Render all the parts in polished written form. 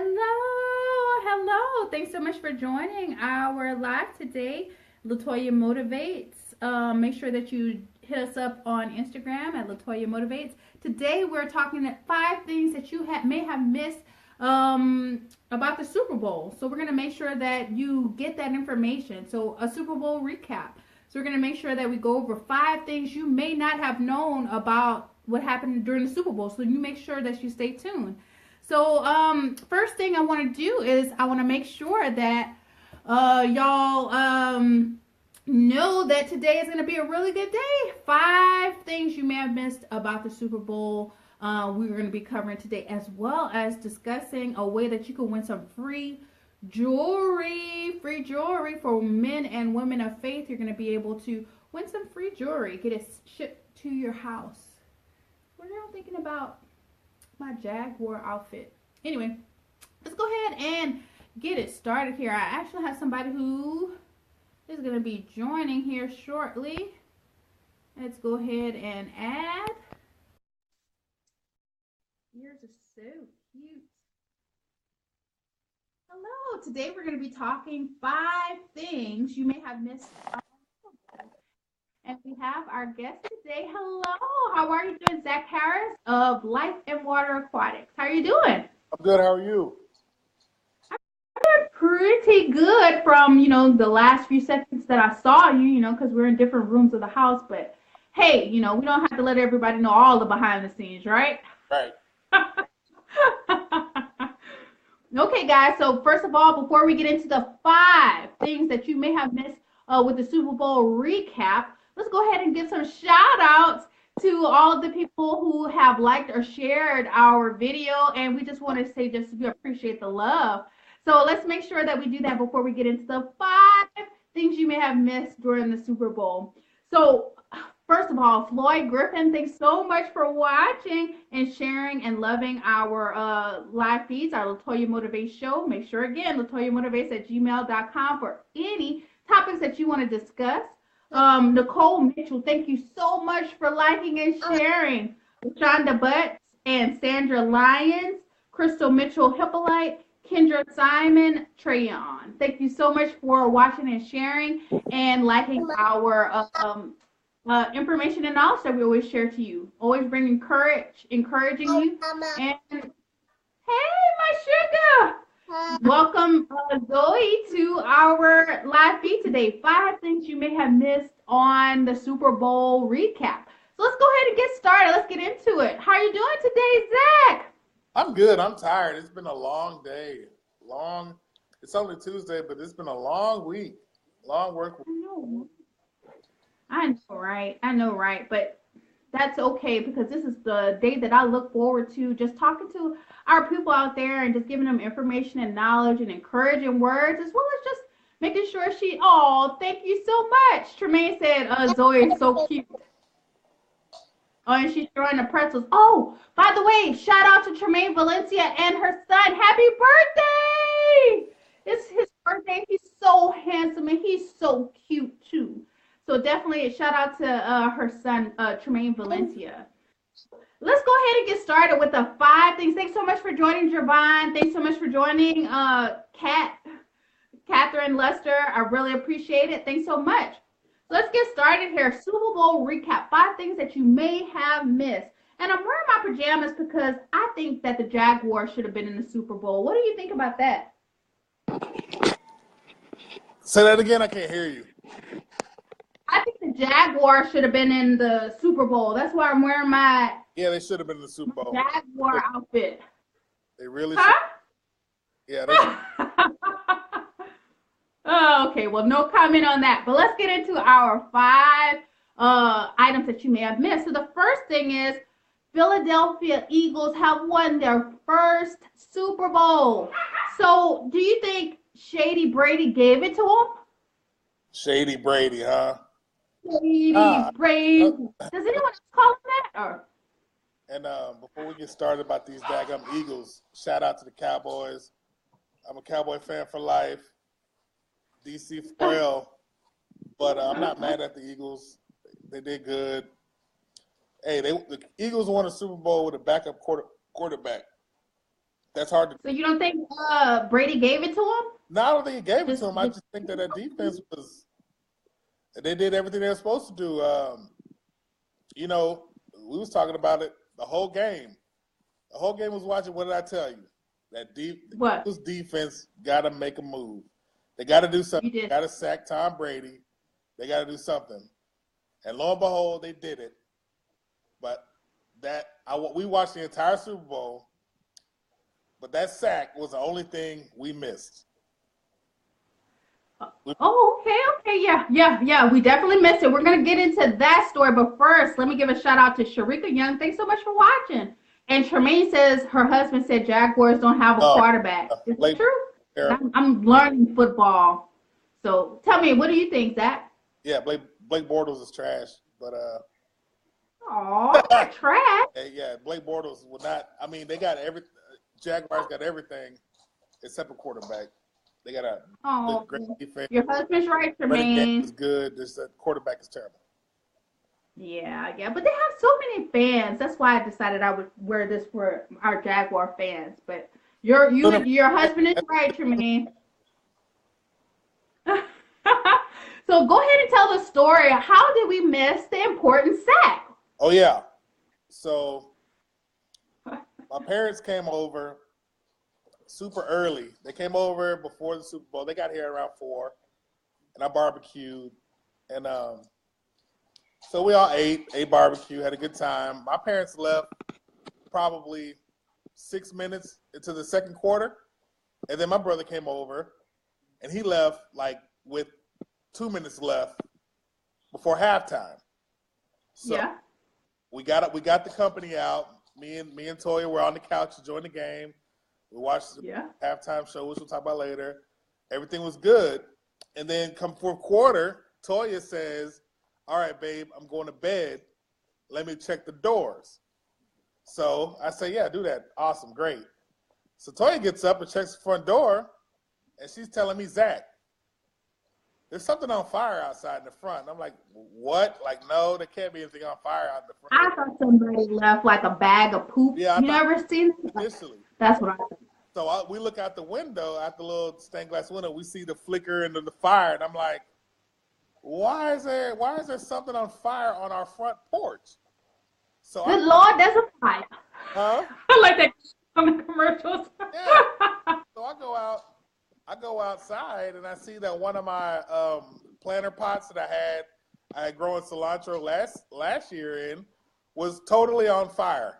Hello. Thanks so much for joining our live today. Latoyamotivates. Make sure that you hit us up on Instagram at Latoyamotivates. Today we're talking at 5 things that you may have missed about the Super Bowl. So we're going to make sure that you get that information. So a Super Bowl recap. So we're going to make sure that we go over 5 things you may not have known about what happened during the Super Bowl. So you make sure that you stay tuned. So first thing I want to do is I want to make sure that y'all know that today is going to be a really good day. 5 things you may have missed about the Super Bowl. We're going to be covering today, as well as discussing a way that you can win some free jewelry for men and women of faith. You're going to be able to win some free jewelry, get it shipped to your house. What are y'all thinking about my Jaguar outfit? Anyway, let's go ahead and get it started here. I actually have somebody who is going to be joining here shortly. Let's go ahead and add. Yours is so cute. Hello, today we're going to be talking 5 things you may have missed. And we have our guest today. Hello, how are you doing? Zach Harris of Life and Water Aquatics. How are you doing? I'm good. How are you? I'm doing pretty good from, the last few seconds that I saw you, because we're in different rooms of the house. But, hey, we don't have to let everybody know all the behind the scenes, right? Right. Okay, guys. So, first of all, before we get into the 5 things that you may have missed with the Super Bowl recap, let's go ahead and give some shout outs to all of the people who have liked or shared our video. And we just want to say we appreciate the love. So let's make sure that we do that before we get into the 5 things you may have missed during the Super Bowl. So first of all, Floyd Griffin, thanks so much for watching and sharing and loving our live feeds, our Latoyamotivates show. Make sure, again, Latoyamotivates@gmail.com for any topics that you want to discuss. Nicole Mitchell, thank you so much for liking and sharing. Shonda Butts and Sandra Lyons, Crystal Mitchell Hippolyte, Kendra Simon, Trayon. Thank you so much for watching and sharing and liking our information and knowledge that we always share to you. Always bringing encouraging you. And hey, my sugar! Welcome, Zoe, to our live feed today. 5 things you may have missed on the Super Bowl recap. So let's go ahead and get started. Let's get into it. How are you doing today, Zach? I'm good. I'm tired. It's been a long day. It's only Tuesday, but it's been a long week. Long work week. I know, right? But that's okay, because this is the day that I look forward to, just talking to our people out there and just giving them information and knowledge and encouraging words, as well as just making sure thank you so much. Tremaine said, Zoe is so cute. Oh, and she's throwing the pretzels. Oh, by the way, shout out to Tremaine Valencia and her son. Happy birthday! It's his birthday. He's so handsome and he's so cute too. So definitely a shout out to her son, Tremaine Valencia. Let's go ahead and get started with the 5 things. Thanks so much for joining, Javon. Thanks so much for joining, Catherine Lester. I really appreciate it. Thanks so much. So let's get started here. Super Bowl recap. 5 things that you may have missed. And I'm wearing my pajamas because I think that the Jaguars should have been in the Super Bowl. What do you think about that? Say that again. I can't hear you. I think the Jaguars should have been in the Super Bowl. That's why I'm wearing my they should have been in the Super Bowl. Jaguar outfit. They really should. Yeah. Oh, okay. Well, no comment on that. But let's get into our 5 items that you may have missed. So the first thing is Philadelphia Eagles have won their first Super Bowl. So do you think Shady Brady gave it to them? Shady Brady, huh? Shady Brady. Does anyone else call him that? Or? And before we get started about these daggum Eagles, shout out to the Cowboys. I'm a Cowboy fan for life. DC for real. But I'm not mad at the Eagles. They did good. Hey, the Eagles won a Super Bowl with a backup quarterback. That's hard to. So you don't think Brady gave it to him? No, I don't think he gave it to him. I just think that defense was. They did everything they were supposed to do. You know, we was talking about it the whole game. The whole game was watching. What did I tell you? That this defense got to make a move. They got to do something. They got to sack Tom Brady. They got to do something. And lo and behold, they did it. But we watched the entire Super Bowl. But that sack was the only thing we missed. Oh, okay, yeah. We definitely missed it. We're gonna get into that story, but first, let me give a shout out to Sharika Young. Thanks so much for watching. And Tremaine says her husband said Jaguars don't have a quarterback. Is it true? I'm learning football. So tell me, what do you think, Zach? Yeah, Blake Bortles is trash, but trash. Yeah, Blake Bortles would not. I mean, they got everything. Jaguars got everything except a quarterback. They got a great defense. Your husband's right, Tremaine. Running game is good. The quarterback is terrible. Yeah, but they have so many fans. That's why I decided I would wear this for our Jaguar fans. But your husband is right, Tremaine. So go ahead and tell the story. How did we miss the important sack? Oh yeah. So my parents came over super early. They came over before the Super Bowl. They got here around 4, and I barbecued, and so we all ate barbecue, had a good time. My parents left probably 6 minutes into the second quarter, and then my brother came over, and he left like with 2 minutes left before halftime. So we got the company out. Me and Toya were on the couch enjoying the game. We watched the halftime show, which we'll talk about later. Everything was good. And then come fourth quarter, Toya says, all right, babe, I'm going to bed. Let me check the doors. So I say, yeah, do that. Awesome, great. So Toya gets up and checks the front door, and she's telling me, Zach, there's something on fire outside in the front. And I'm like, what? Like, no, there can't be anything on fire out in the front. I thought somebody left like a bag of poop. Yeah, you never seen it? Initially. That's what I thought. So we look out the window, out the little stained glass window. We see the flicker and the fire, and I'm like, why is there something on fire on our front porch? So Good Lord, there's a fire. Huh? I like that on the commercials. Yeah. So I go outside, and I see that one of my planter pots that I had grown cilantro last year in was totally on fire,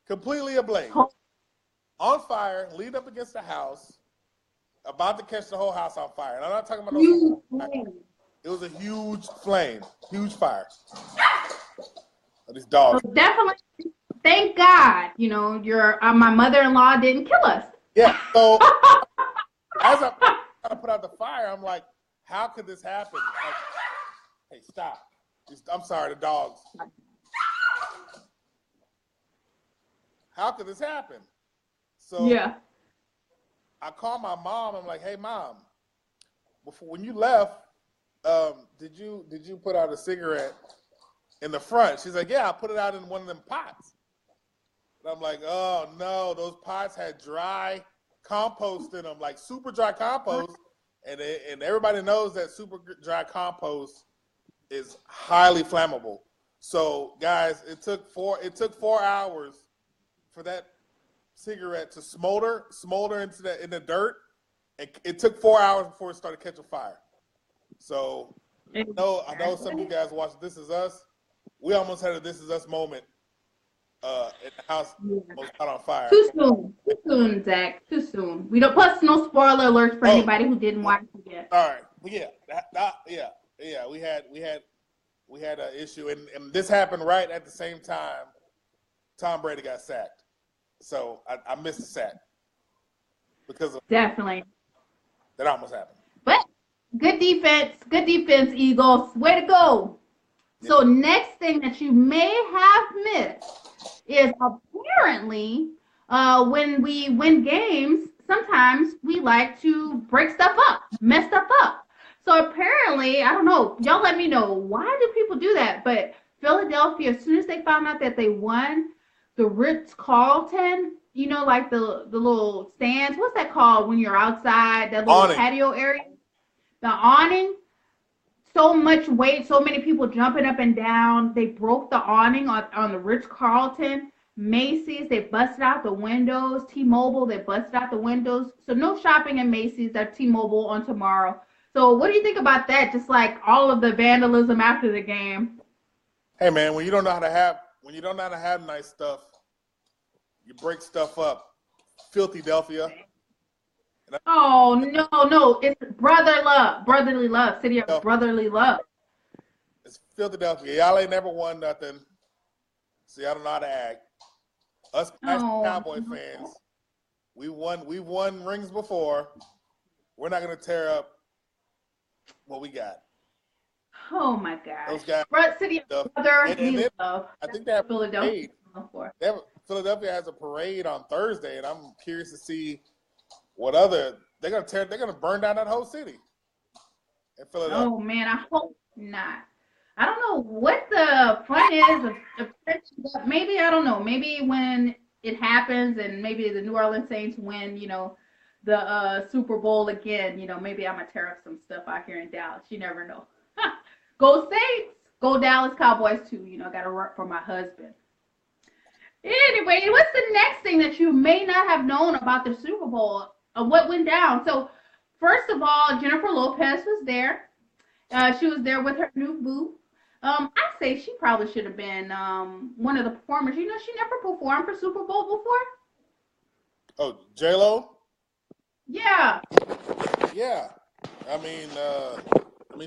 completely ablaze. On fire, leaned up against the house, about to catch the whole house on fire. And I'm not talking about those. It was a huge flame, huge fire. These dogs. So definitely, thank God, your my mother-in-law didn't kill us. Yeah. So as I'm trying to put out the fire, I'm like, how could this happen? Like, hey, stop. I'm sorry, the dogs. How could this happen? So I call my mom. I'm like, hey, Mom, when you left, did you put out a cigarette in the front? She's like, yeah, I put it out in one of them pots. And I'm like, oh, no, those pots had dry compost in them, like super dry compost. And everybody knows that super dry compost is highly flammable. So, guys, it took 4 hours for that cigarette to smolder in the dirt, and it took 4 hours before it started catching fire. So I know some of you guys watched This Is Us. We almost had a This Is Us moment in the house, almost caught on fire. Too soon, Zach. Too soon. We don't. Plus, no spoiler alerts for anybody who didn't watch it yet. All right, we had an issue, and this happened right at the same time Tom Brady got sacked. So I missed the sack because of definitely that almost happened. But good defense, Eagles. Way to go. Yeah. So next thing that you may have missed is apparently when we win games, sometimes we like to break stuff up, mess stuff up. So apparently, I don't know, y'all let me know, why do people do that? But Philadelphia, as soon as they found out that they won, the Ritz-Carlton you know, like the little stands. What's that called when you're outside? That little Awning. patio area. The awning. So much weight, so many people jumping up and down. They broke the awning on the Ritz-Carlton. Macy's, they busted out the windows. T-Mobile, they busted out the windows. So no shopping in Macy's at T-Mobile on tomorrow. So what do you think about that? Just like all of the vandalism after the game. Hey man, when you don't know how to have nice stuff, you break stuff up. Filthy Delphia. Oh no, it's brotherly love, city of brotherly love. It's Philadelphia. Y'all ain't never won nothing, so y'all don't know how to act. Us Cowboy fans, we've won rings before. We're not gonna tear up what we got. Oh my gosh. Those guys, City of brotherly love. I think they have Philadelphia. Philadelphia has a parade on Thursday, and I'm curious to see what other they're gonna burn down that whole city in Philadelphia. Oh man, I hope not. I don't know what the fun is of maybe I don't know. Maybe when it happens and maybe the New Orleans Saints win, you know, the Super Bowl again, you know, maybe I'm gonna tear up some stuff out here in Dallas. You never know. Go Saints, go Dallas Cowboys too. You know, I gotta work for my husband. Anyway, what's the next thing that you may not have known about the Super Bowl? What went down? So, first of all, Jennifer Lopez was there. She was there with her new boo. I say she probably should have been one of the performers. You know, she never performed for Super Bowl before. Oh, J-Lo? Yeah. Yeah. I mean,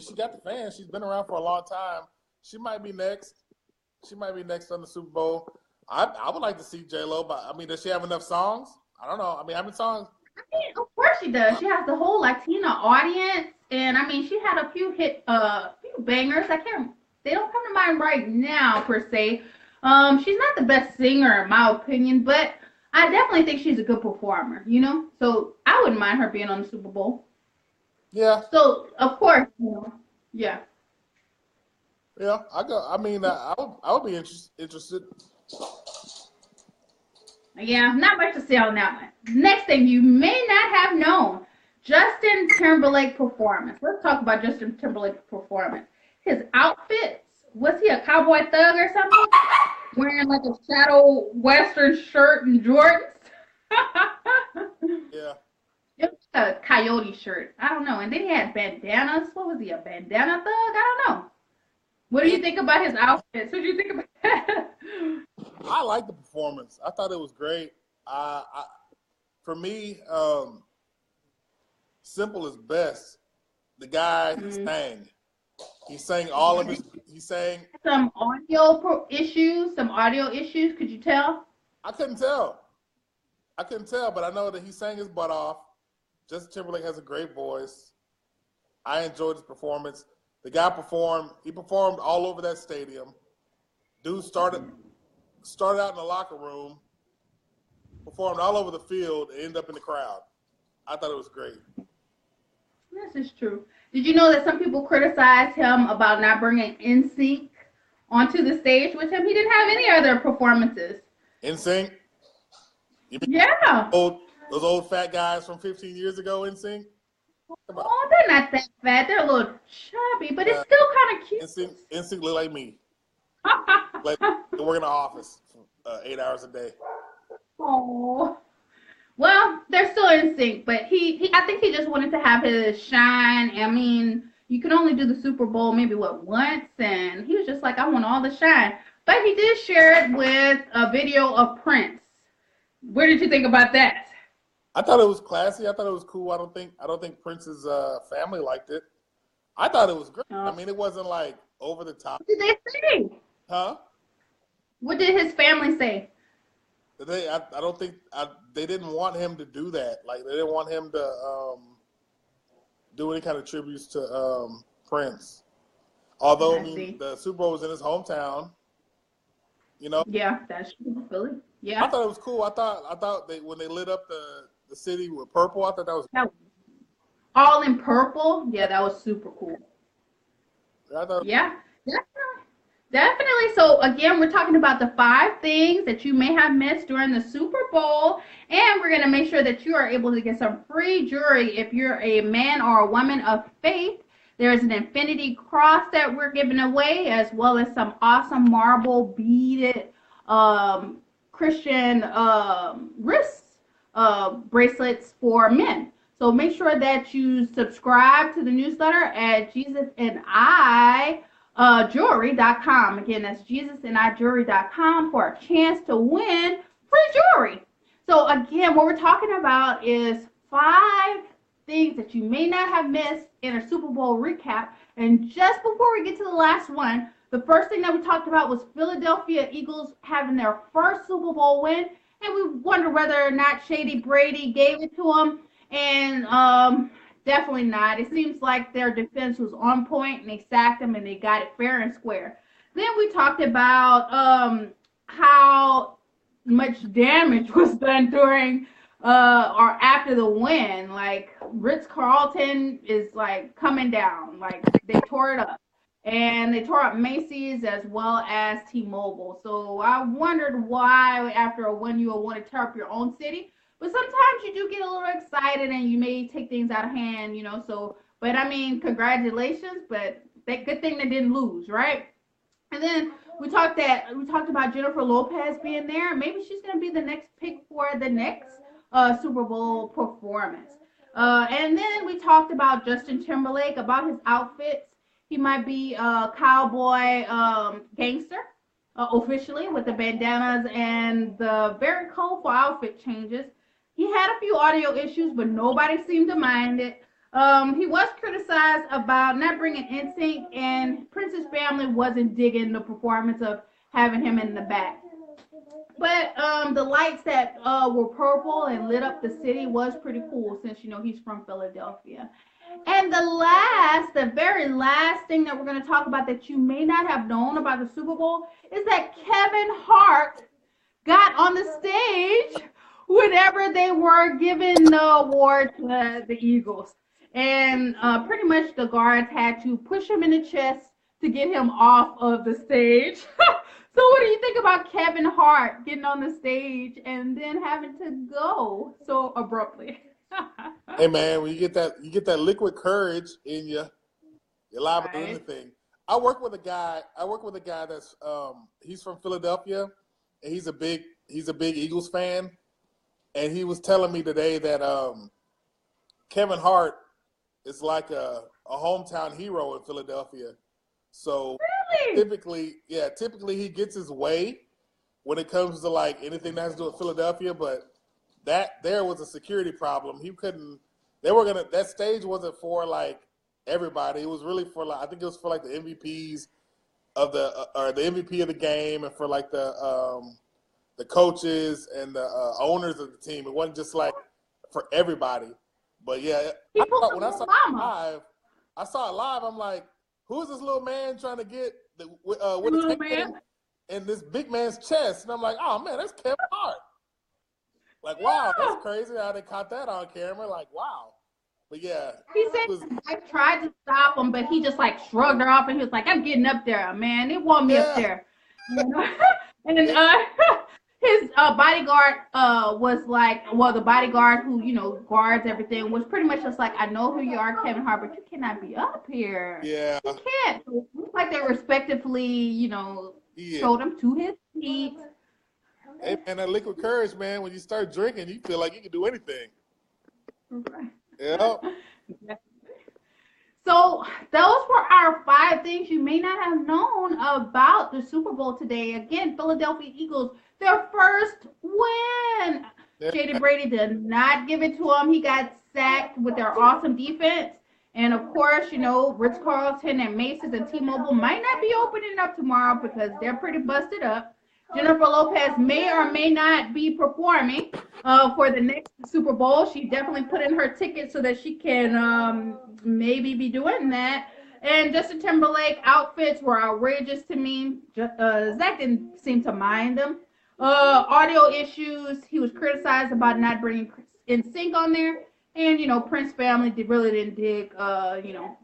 she got the fans. She's been around for a long time. She might be next. She might be next on the Super Bowl. I would like to see J-Lo, but I mean, does she have enough songs? I don't know. I mean, how many songs? I mean, of course she does. She has the whole Latina audience, and I mean, she had a few few bangers. They don't come to mind right now per se. She's not the best singer in my opinion, but I definitely think she's a good performer. You know, so I wouldn't mind her being on the Super Bowl. Yeah. So of course, you know, yeah. Yeah, I mean, I would be interested. Yeah, not much to say on that one. Next thing you may not have known, Justin Timberlake performance. Let's talk about Justin Timberlake performance. His outfits. Was he a cowboy thug or something? Wearing like a shadow western shirt and Jordans? Yeah. It was a coyote shirt. I don't know. And then he had bandanas. What was he, a bandana thug? I don't know. What do you think about his outfits? What do you think about that? I like the performance. I thought it was great. For me, simple is best. The guy sang. He sang all of his. He sang some audio issues. Could you tell? I couldn't tell, but I know that he sang his butt off. Justin Timberlake has a great voice. I enjoyed his performance. The guy performed. He performed all over that stadium. Dude started out in the locker room, performed all over the field, and ended up in the crowd. I thought it was great. This is true. Did you know that some people criticized him about not bringing NSYNC onto the stage with him? He didn't have any other performances. NSYNC? Yeah. Those old fat guys from 15 years ago, NSYNC? Oh, they're not that fat. They're a little chubby, but it's still kind of cute. NSYNC look like me. Like they work in the office 8 hours a day. Oh. Well, they're still in sync, but I think he just wanted to have his shine. I mean, you can only do the Super Bowl maybe once, and he was just like, I want all the shine. But he did share it with a video of Prince. What did you think about that? I thought it was classy. I thought it was cool. I don't think Prince's family liked it. I thought it was great. I mean, it wasn't like over the top. What did they say? Huh? What did his family say? I don't think they didn't want him to do that. Like they didn't want him to do any kind of tributes to Prince. Although I mean, the Super Bowl was in his hometown. You know. Yeah, that's true. Really. Yeah. I thought it was cool. I thought when they lit up the city with purple, I thought that was all in purple. Yeah, that was super cool. I thought, yeah, Definitely. So again, we're talking about the 5 things that you may have missed during the Super Bowl, and we're going to make sure that you are able to get some free jewelry if you're a man or a woman of faith. There's an infinity cross that we're giving away, as well as some awesome marble beaded um, Christian wrist bracelets for men. So make sure that you subscribe to the newsletter at Jesus and I jewelry.com. Again, that's jesusandijewelry.com for a chance to win free jewelry. So again, what we're talking about is 5 things that you may not have missed in a Super Bowl recap. And just before we get to the last one, the first thing that we talked about was Philadelphia Eagles having their first Super Bowl win. And we wonder whether or not Shady Brady gave it to them. And definitely not. It seems like their defense was on point and they sacked them and they got it fair and square. Then we talked about how much damage was done during or after the win. Like Ritz-Carlton is like coming down. Like they tore it up. And they tore up Macy's as well as T-Mobile. So I wondered why after a win you would want to tear up your own city. But sometimes you do get a little excited and you may take things out of hand, so, but I mean, congratulations, but that good thing they didn't lose, right? And then we talked about Jennifer Lopez being there. Maybe she's going to be the next pick for the next Super Bowl performance. And then we talked about Justin Timberlake, about his outfits. He might be a cowboy gangster officially with the bandanas and the very colorful outfit changes. He had a few audio issues, but nobody seemed to mind it. He was criticized about not bringing NSYNC, and Prince's family wasn't digging the performance of having him in the back. But the lights that were purple and lit up the city was pretty cool since, he's from Philadelphia. And the very last thing that we're going to talk about that you may not have known about the Super Bowl is that Kevin Hart got on the stage whenever they were giving the award to the Eagles. And pretty much the guards had to push him in the chest to get him off of the stage. So what do you think about Kevin Hart getting on the stage and then having to go so abruptly? Hey man, when you get that liquid courage in you, you're liable to do anything. I work with a guy that's he's from Philadelphia and he's a big Eagles fan. And he was telling me today that Kevin Hart is like a hometown hero in Philadelphia. So really? typically he gets his way when it comes to like anything that has to do with Philadelphia, but that there was a security problem. That stage wasn't for like everybody. It was really for like, I think it was for like the MVPs of the MVP of the game and for like the coaches and the owners of the team. It wasn't just like for everybody. But yeah, when I saw it live, I'm like, who is this little man trying to get with his hand in this big man's chest? And I'm like, oh man, that's Kevin Hart. Like, wow, that's crazy how they caught that on camera. Like, wow. But yeah. He said I tried to stop him, but he just like shrugged her off and he was like, I'm getting up there, man. They want me up there. And then his bodyguard was like, well, the bodyguard who, guards everything was pretty much just like, I know who you are, Kevin Hart, but you cannot be up here. Yeah. You can't. So it looks like they respectively, showed him to his feet. Hey, man, that liquid courage, man, when you start drinking, you feel like you can do anything. Right. Yeah. So those were our 5 things you may not have known about the Super Bowl today. Again, Philadelphia Eagles, their first win. Yeah. Shady Brady did not give it to him. He got sacked with their awesome defense. And of course, Ritz-Carlton and Macy's and T-Mobile might not be opening up tomorrow because they're pretty busted up. Jennifer Lopez may or may not be performing for the next Super Bowl. She definitely put in her ticket so that she can maybe be doing that. And Justin Timberlake outfits were outrageous to me. Zach didn't seem to mind them. Audio issues. He was criticized about not bringing NSYNC on there. And, Prince family really didn't dig,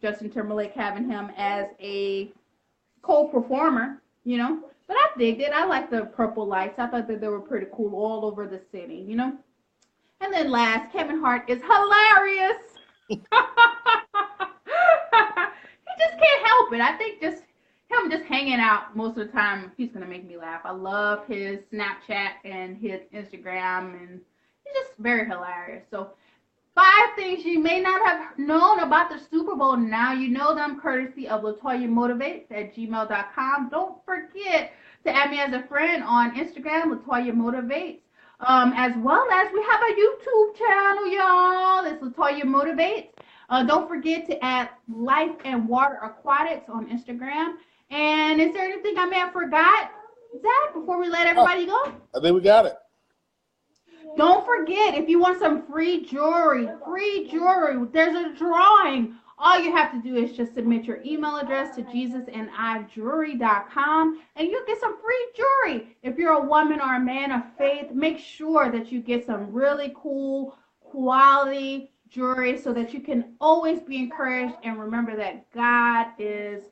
Justin Timberlake having him as a co-performer. you know. But I digged it. I like the purple lights. I thought that they were pretty cool all over the city, you know. And then last, Kevin Hart is hilarious. He just can't help it. I think just him just hanging out most of the time, he's gonna make me laugh. I love his Snapchat and his Instagram, and he's just very hilarious. So 5 things you may not have known about the Super Bowl. Now you know them, courtesy of Latoyamotivates at gmail.com. Don't forget to add me as a friend on Instagram, Latoyamotivates. As well as we have a YouTube channel, y'all. It's Latoya Motivates. Don't forget to add Life and Water Aquatics on Instagram. And is there anything I may have forgot, Zach, before we let everybody go? I think we got it. Don't forget, if you want some free jewelry, there's a drawing. All you have to do is just submit your email address to jesusandIjewelry.com and you'll get some free jewelry. If you're a woman or a man of faith, make sure that you get some really cool quality jewelry so that you can always be encouraged and remember that God is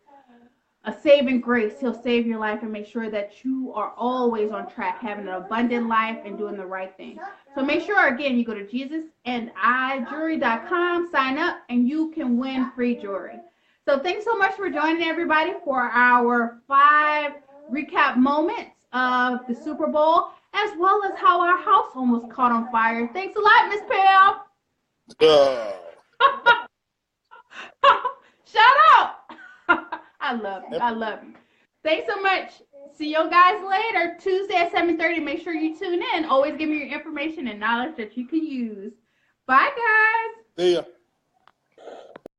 a saving grace. He'll save your life and make sure that you are always on track, having an abundant life and doing the right thing. So make sure, again, you go to jesusandIjewelry.com, sign up, and you can win free jewelry. So thanks so much for joining everybody for our 5 recap moments of the Super Bowl, as well as how our house almost caught on fire. Thanks a lot, Miss Pam. Shout out. I love you. I love you. Thanks so much. See you guys later. Tuesday at 7:30. Make sure you tune in. Always give me your information and knowledge that you can use. Bye, guys. See ya.